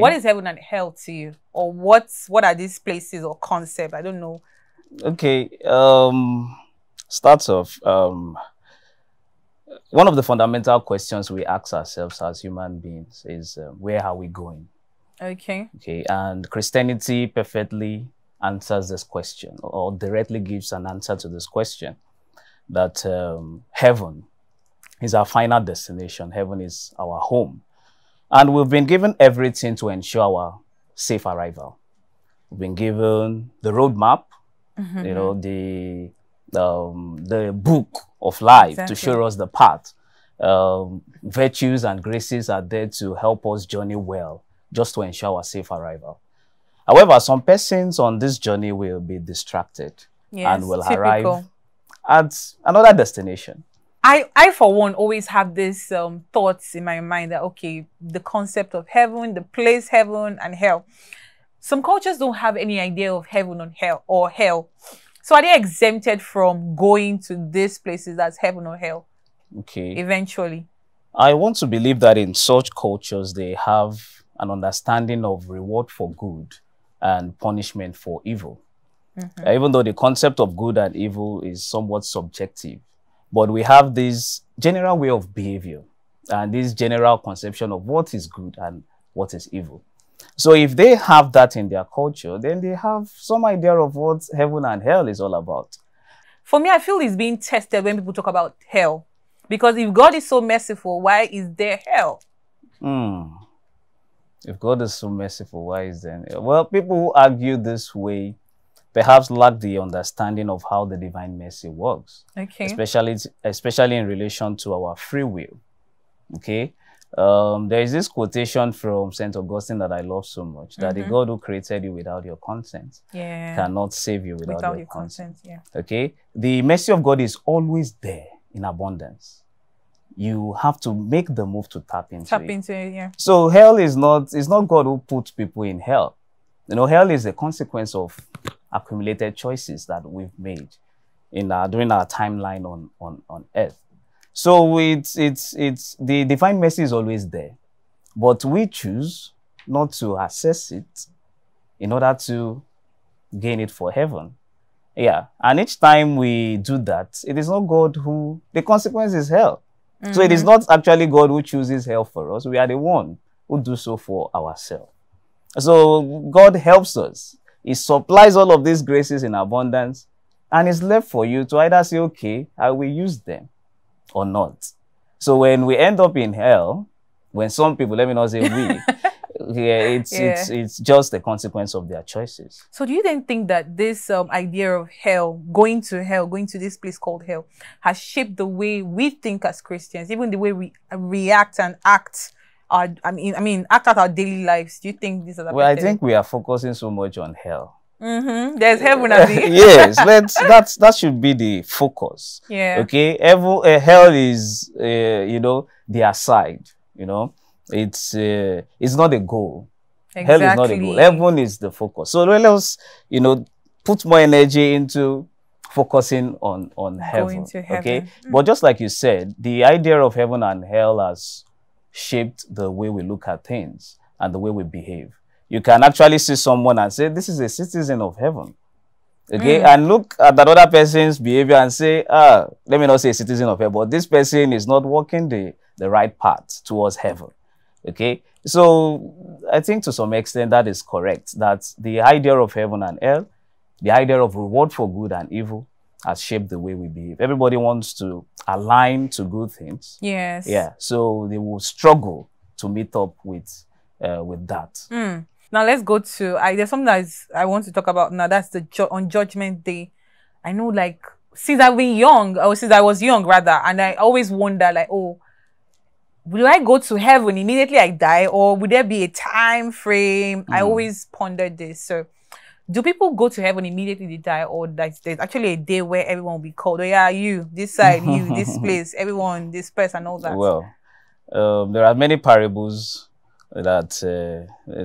What is heaven and hell to you? Or what are these places or concepts? I don't know. Okay. Starts off. One of the fundamental questions we ask ourselves as human beings is, where are we going? Okay. Okay. And Christianity perfectly answers this question, or directly gives an answer to this question, that heaven is our final destination. Heaven is our home. And we've been given everything to ensure our safe arrival. We've been given the roadmap, you know, the book of life to show us the path. Virtues and graces are there to help us journey well, just to ensure our safe arrival. However, some persons on this journey will be distracted and will arrive at another destination. I for one always have this thoughts in my mind that, okay, the concept of heaven, the place heaven and hell. Some cultures don't have any idea of heaven or hell. So are they exempted from going to these places as heaven or hell? Okay. Eventually. I want to believe that in such cultures, they have an understanding of reward for good and punishment for evil. Even though the concept of good and evil is somewhat subjective, but we have this general way of behavior and this general conception of what is good and what is evil. So if they have that in their culture, then they have some idea of what heaven and hell is all about. For me, I feel it's being tested when people talk about hell. Because if God is so merciful, why is there hell? If God is so merciful, why is there hell? Well, people who argue this way perhaps lack the understanding of how the divine mercy works. Okay. Especially in relation to our free will. Okay. There is this quotation from St. Augustine that I love so much, that the God who created you without your consent cannot save you without your consent. Okay. The mercy of God is always there in abundance. You have to make the move to tap into it. So hell is not God who puts people in hell. You know, hell is a consequence of accumulated choices that we've made in during our timeline on earth. So it's the divine mercy is always there, but we choose not to access it in order to gain it for heaven. Yeah, and each time we do that, it is not God who, the consequence is hell. So it is not actually God who chooses hell for us. We are the one who do so for ourselves. So God helps us. He supplies all of these graces in abundance, and it's left for you to either say, okay, I will use them or not. So when we end up in hell, when some people, let me not say we, it's just the consequence of their choices. So do you then think that this idea of hell, going to this place called hell, has shaped the way we think as Christians, even the way we react and act? Act out our daily lives? Do you think this is? Well, I think we are focusing so much on hell. There's heaven at the yes, that should be the focus. Yeah. Okay. Hell is you know, the aside. You know, it's not a goal. Exactly. Hell is not a goal. Heaven is the focus. So let us, you know, put more energy into focusing on heaven. Okay. But just like you said, the idea of heaven and hell has shaped the way we look at things and the way we behave. You can actually see someone and say, this is a citizen of heaven. Okay, and look at that other person's behavior and say, let me not say a citizen of heaven, but this person is not walking the right path towards heaven. Okay, so I think to some extent that is correct, that the idea of heaven and hell, the idea of reward for good and evil, has shaped the way we behave. Everybody wants to align to good things. Yes. Yeah. So they will struggle to meet up with that. Now let's go to there's something that I want to talk about now. That's on Judgment Day. I know, like, since I've been young, or since I was young rather, and I always wonder, like, oh, will I go to heaven immediately I die, or would there be a time frame? I always pondered this. So do people go to heaven immediately they die, or there's actually a day where everyone will be called? Oh yeah, you, this side, you, this place, everyone, this person, all that. Well, there are many parables that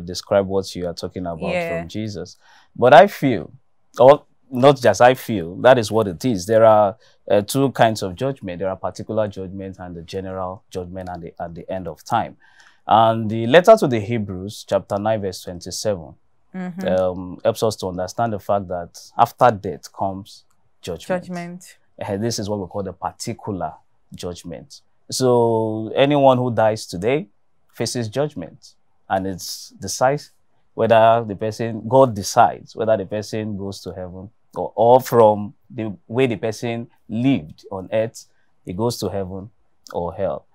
describe what you are talking about from Jesus. But I feel, or not just I feel, that is what it is. There are two kinds of judgment. There are particular judgment and the general judgment at the end of time. And the letter to the Hebrews, chapter 9, verse 27, helps us to understand the fact that after death comes judgment. This is what we call the particular judgment. So anyone who dies today faces judgment, and it's decides whether the person, God decides whether the person goes to heaven, or from the way the person lived on earth, he goes to heaven or hell.